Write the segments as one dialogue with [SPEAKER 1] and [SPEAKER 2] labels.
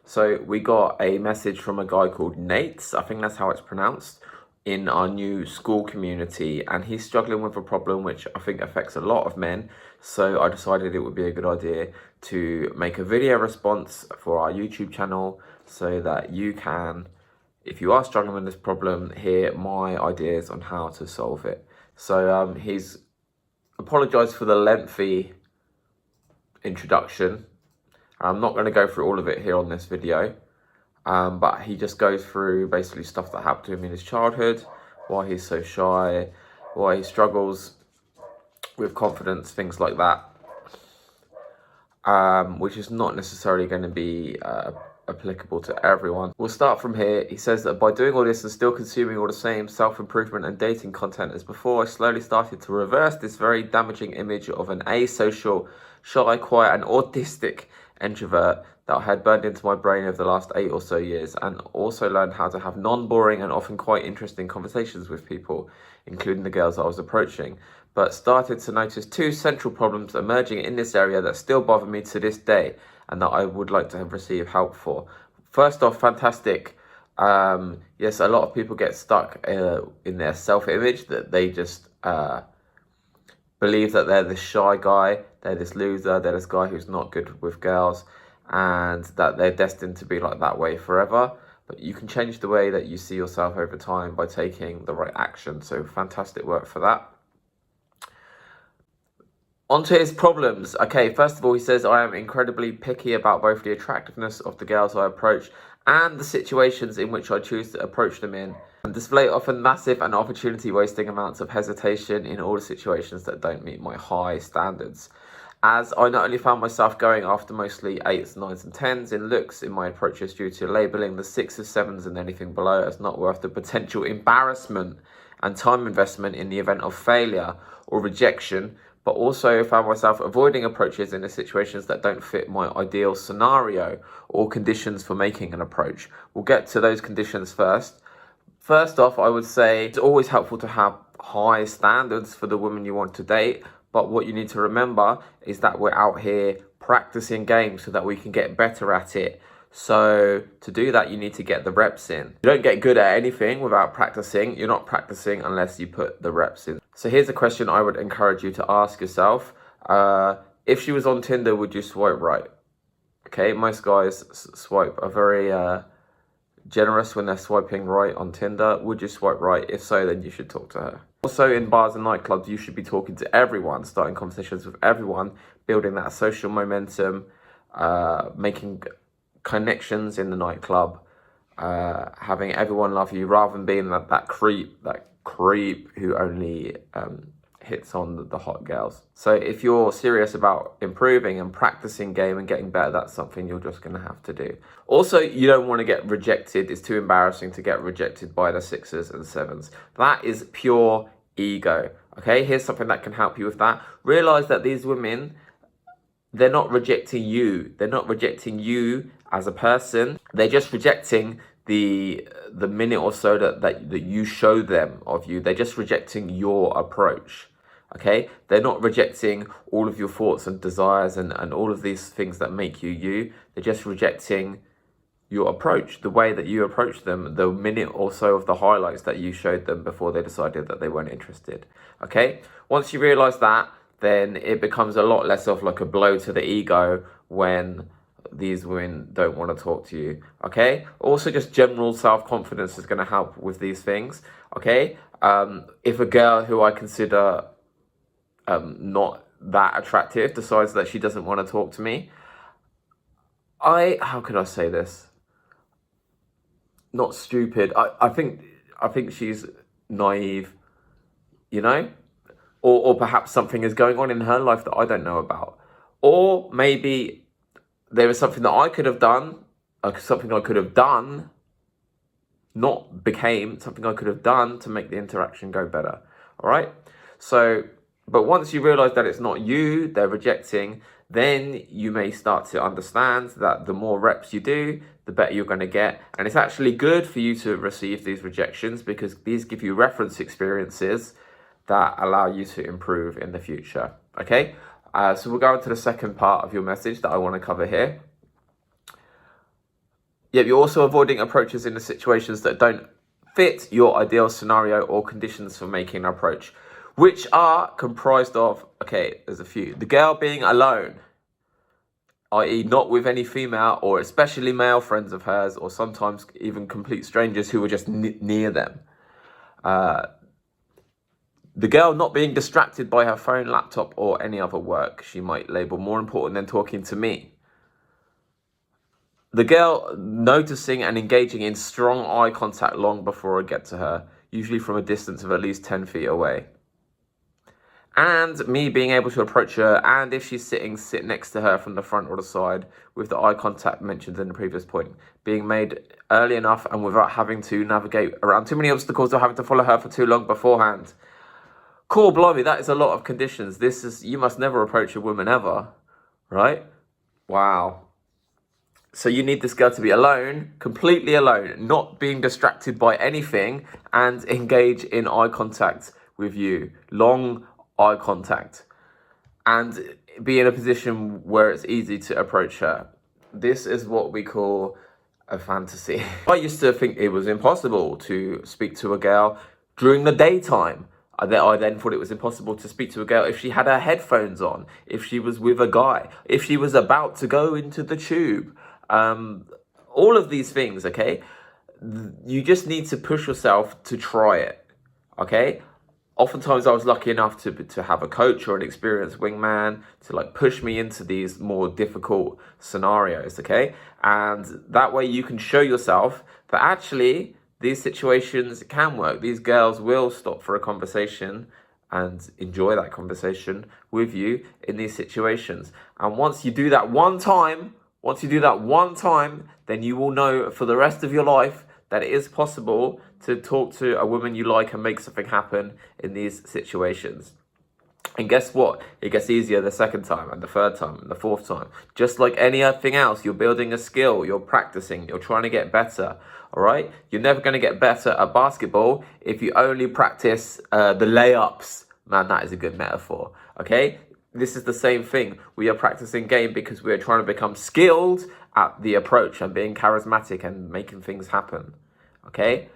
[SPEAKER 1] So we got a message from a guy called Nate, I think that's how it's pronounced, in our new school community, and he's struggling with a problem which I think affects a lot of men. So I decided it would be a good idea to make a video response for our YouTube channel so that you can, if you are struggling with this problem, hear my ideas on how to solve it. So he's apologized for the lengthy introduction. I'm not going to go through all of it here on this video, but he just goes through basically stuff that happened to him in his childhood, why he's so shy, why he struggles with confidence, things like that, which is not necessarily going to be applicable to everyone. We'll start from here. He says that by doing all this and still consuming all the same self-improvement and dating content as before, I slowly started to reverse this very damaging image of an asocial, shy, quiet and autistic introvert that I had burned into my brain over the last 8 or so years, and also learned how to have non-boring and often quite interesting conversations with people, including the girls I was approaching, but started to notice 2 central problems emerging in this area that still bother me to this day and that I would like to have received help for. First off, fantastic. Yes, a lot of people get stuck in their self-image, that they just believe that they're this shy guy, they're this loser, they're this guy who's not good with girls, and that they're destined to be like that way forever. But you can change the way that you see yourself over time by taking the right action. So fantastic work for that. On to his problems. Okay, first of all, he says, I am incredibly picky about both the attractiveness of the girls I approach and the situations in which I choose to approach them in, and display often massive and opportunity-wasting amounts of hesitation in all the situations that don't meet my high standards. As I not only found myself going after mostly 8s, 9s and 10s in looks in my approaches due to labelling the 6s, 7s and anything below as not worth the potential embarrassment and time investment in the event of failure or rejection, but also found myself avoiding approaches in the situations that don't fit my ideal scenario or conditions for making an approach. We'll get to those conditions first. First off, I would say it's always helpful to have high standards for the woman you want to date, but what you need to remember is that we're out here practicing games so that we can get better at it. So to do that, you need to get the reps in. You don't get good at anything without practicing. You're not practicing unless you put the reps in. So here's a question I would encourage you to ask yourself. If she was on Tinder, would you swipe right? Okay, most guys are very generous when they're swiping right on Tinder. Would you swipe right? If so, then you should talk to her. Also, in bars and nightclubs, you should be talking to everyone, starting conversations with everyone, building that social momentum, making connections in the nightclub, having everyone love you rather than being that creep who only hits on the hot girls. So if you're serious about improving and practicing game and getting better, that's something you're just going to have to do. Also, you don't want to get rejected. It's too embarrassing to get rejected by the 6s and 7s. That is pure ego. Okay, here's something that can help you with that. Realize that these women, they're not rejecting you. They're not rejecting you as a person. They're just rejecting the minute or so that you show them of you. They're just rejecting your approach. Okay, they're not rejecting all of your thoughts and desires and all of these things that make you you. They're just rejecting your approach, the way that you approach them, the minute or so of the highlights that you showed them before they decided that they weren't interested. Okay, once you realize that, then it becomes a lot less of like a blow to the ego when these women don't want to talk to you. Okay, also just general self-confidence is going to help with these things. Okay, if a girl who I consider not that attractive decides that she doesn't want to talk to me, how could I say this? Not stupid. I think she's naive, you know? Or perhaps something is going on in her life that I don't know about. Or maybe there was something that I could have done, something I could have done, not became, something I could have done to make the interaction go better. All right? So, but once you realize that it's not you they're rejecting, then you may start to understand that the more reps you do, the better you're going to get. And it's actually good for you to receive these rejections because these give you reference experiences that allow you to improve in the future. Okay? So we'll go on to the second part of your message that I want to cover here. Yet you're also avoiding approaches in the situations that don't fit your ideal scenario or conditions for making an approach, which are comprised of, okay, there's a few. The girl being alone, i.e. not with any female or especially male friends of hers, or sometimes even complete strangers who were just near them. The girl not being distracted by her phone, laptop, or any other work she might label more important than talking to me. The girl noticing and engaging in strong eye contact long before I get to her, usually from a distance of at least 10 feet away. And me being able to approach her, and if she's sit next to her from the front or the side, with the eye contact mentioned in the previous point, being made early enough and without having to navigate around too many obstacles or having to follow her for too long beforehand. Cool, blimey, that is a lot of conditions. You must never approach a woman ever, right? Wow. So you need this girl to be alone, completely alone, not being distracted by anything, and engage in eye contact with you, long eye contact, and be in a position where it's easy to approach her. This is what we call a fantasy. I used to think it was impossible to speak to a girl during the daytime. I then thought it was impossible to speak to a girl if she had her headphones on, if she was with a guy, if she was about to go into the tube. All of these things, okay? You just need to push yourself to try it, okay? Oftentimes I was lucky enough to have a coach or an experienced wingman to like push me into these more difficult scenarios, okay? And that way you can show yourself that actually these situations can work. These girls will stop for a conversation and enjoy that conversation with you in these situations. And once you do that one time, then you will know for the rest of your life that it is possible to talk to a woman you like and make something happen in these situations. And guess what? It gets easier the second time and the third time and the fourth time. Just like anything else, you're building a skill, you're practicing, you're trying to get better, all right? You're never going to get better at basketball if you only practice the layups. Man, that is a good metaphor, okay? This is the same thing. We are practicing game because we are trying to become skilled at the approach and being charismatic and making things happen, okay?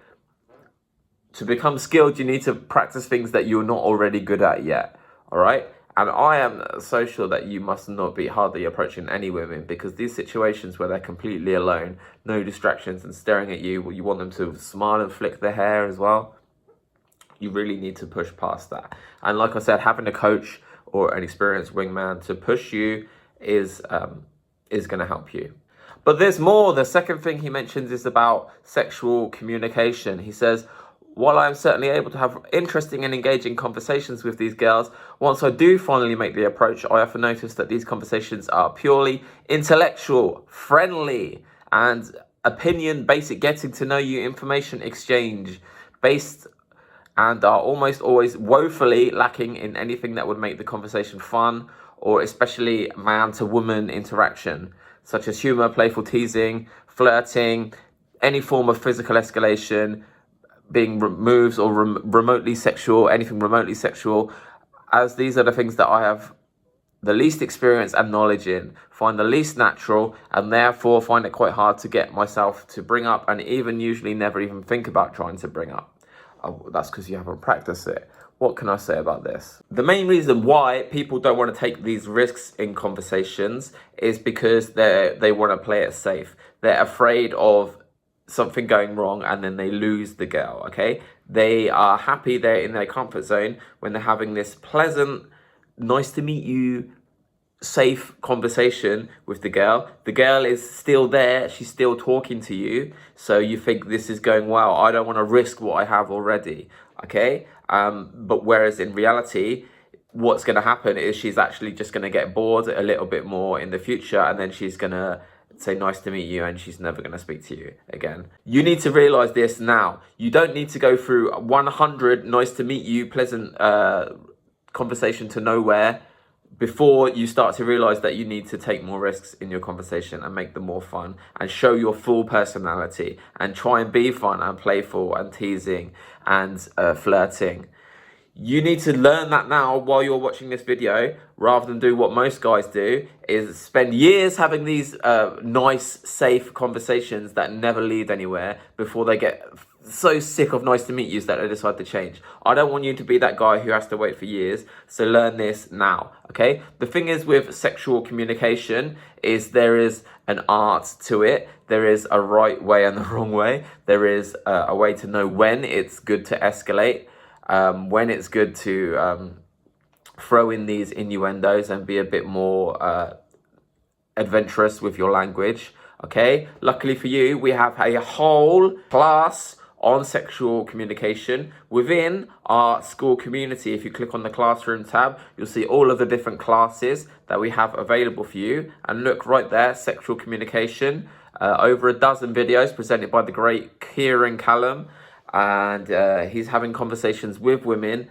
[SPEAKER 1] To become skilled, you need to practice things that you're not already good at yet, all right? And I am so sure that you must not be hardly approaching any women, because these situations where they're completely alone, no distractions and staring at you, you want them to smile and flick their hair as well. You really need to push past that. And like I said, having a coach or an experienced wingman to push you is going to help you. But there's more. The second thing he mentions is about sexual communication. He says, while I am certainly able to have interesting and engaging conversations with these girls, once I do finally make the approach, I often notice that these conversations are purely intellectual, friendly, and opinion basic, getting to know you, information exchange based, and are almost always woefully lacking in anything that would make the conversation fun, or especially man to woman interaction, such as humor, playful teasing, flirting, any form of physical escalation, being moves or remotely sexual, anything remotely sexual, as these are the things that I have the least experience and knowledge in, find the least natural, and therefore find it quite hard to get myself to bring up, and even usually never even think about trying to bring up. That's because you haven't practiced it. What can I say about this? The main reason why people don't want to take these risks in conversations is because they want to play it safe. They're afraid of something going wrong and then they lose the girl, okay? They are happy, they're in their comfort zone when they're having this pleasant, nice to meet you, safe conversation with the girl. The girl is still there, she's still talking to you, so you think this is going well. I don't want to risk what I have already, okay? But whereas in reality, what's going to happen is she's actually just going to get bored a little bit more in the future, and then she's going to say nice to meet you and she's never going to speak to you again. You need to realize this now. You don't need to go through 100 nice to meet you, pleasant conversation to nowhere before you start to realize that you need to take more risks in your conversation and make them more fun and show your full personality and try and be fun and playful and teasing and flirting. You need to learn that now while you're watching this video, rather than do what most guys do, is spend years having these nice, safe conversations that never lead anywhere before they get so sick of nice to meet yous that they decide to change. I don't want you to be that guy who has to wait for years, so learn this now, okay? The thing is with sexual communication is there is an art to it. There is a right way and the wrong way. There is a way to know when it's good to escalate, when it's good to throw in these innuendos and be a bit more adventurous with your language, okay? Luckily for you, we have a whole class on sexual communication within our school community. If you click on the classroom tab, you'll see all of the different classes that we have available for you. And look right there, sexual communication, over a dozen videos presented by the great Kieran Callum. And he's having conversations with women.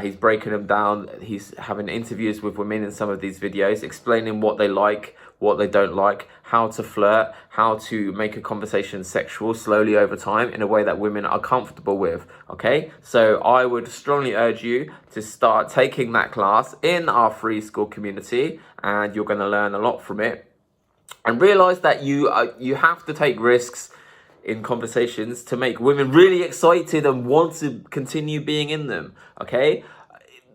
[SPEAKER 1] He's breaking them down. He's having interviews with women in some of these videos, explaining what they like, what they don't like, how to flirt, how to make a conversation sexual slowly over time in a way that women are comfortable with, okay? So I would strongly urge you to start taking that class in our free school community, and you're going to learn a lot from it. And realize that you have to take risks in conversations to make women really excited and want to continue being in them, okay?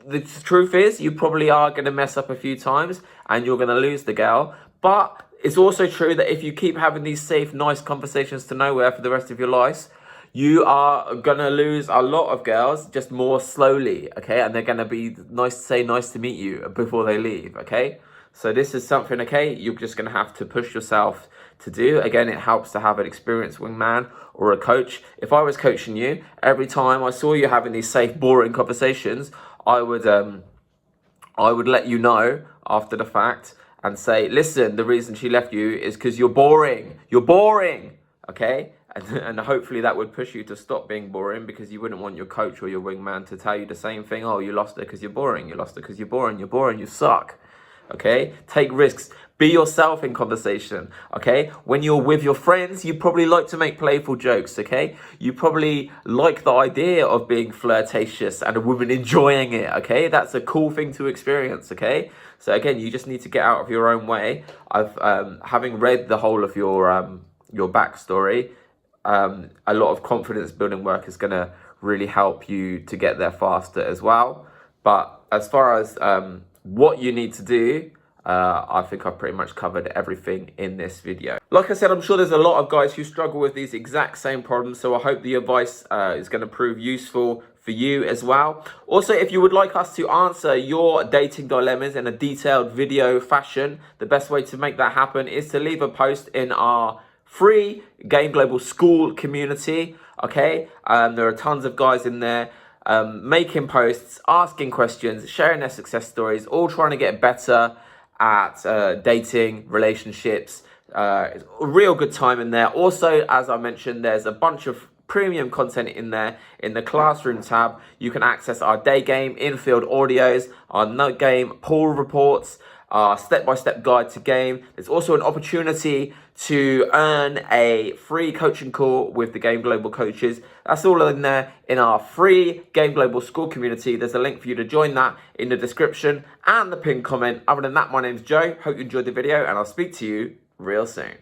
[SPEAKER 1] The truth is, you probably are going to mess up a few times and you're going to lose the girl. But it's also true that if you keep having these safe, nice conversations to nowhere for the rest of your life, you are going to lose a lot of girls just more slowly, okay? And they're going to be nice to meet you before they leave, okay? So this is something, okay, you're just going to have to push yourself to do. Again, it helps to have an experienced wingman or a coach. If I was coaching you, every time I saw you having these safe, boring conversations, I would let you know after the fact and say, listen, the reason she left you is because you're boring. You're boring, okay? And hopefully that would push you to stop being boring, because you wouldn't want your coach or your wingman to tell you the same thing. Oh, you lost her because you're boring. You lost her because you're boring. You're boring. You suck. Okay? Take risks. Be yourself in conversation, okay? When you're with your friends, you probably like to make playful jokes, okay? You probably like the idea of being flirtatious and a woman enjoying it, okay? That's a cool thing to experience, okay? So again, you just need to get out of your own way. Having read the whole of your backstory, a lot of confidence building work is going to really help you to get there faster as well. But as far as what you need to do, I think I've pretty much covered everything in this video. Like I said, I'm sure there's a lot of guys who struggle with these exact same problems, so I hope the advice is going to prove useful for you as well. Also, if you would like us to answer your dating dilemmas in a detailed video fashion, the best way to make that happen is to leave a post in our free Game Global school community, okay? There are tons of guys in there making posts, asking questions, sharing their success stories, all trying to get better at dating, relationships. It's a real good time in there. Also, as I mentioned, there's a bunch of premium content in there. In the classroom tab, you can access our Daygame in-field audios, our note game pool reports, our step-by-step guide to game. There's also an opportunity to earn a free coaching call with the Game Global coaches. That's all in there in our free Game Global school community. There's a link for you to join that in the description and the pinned comment. Other than that, my name's Joe. Hope you enjoyed the video, and I'll speak to you real soon.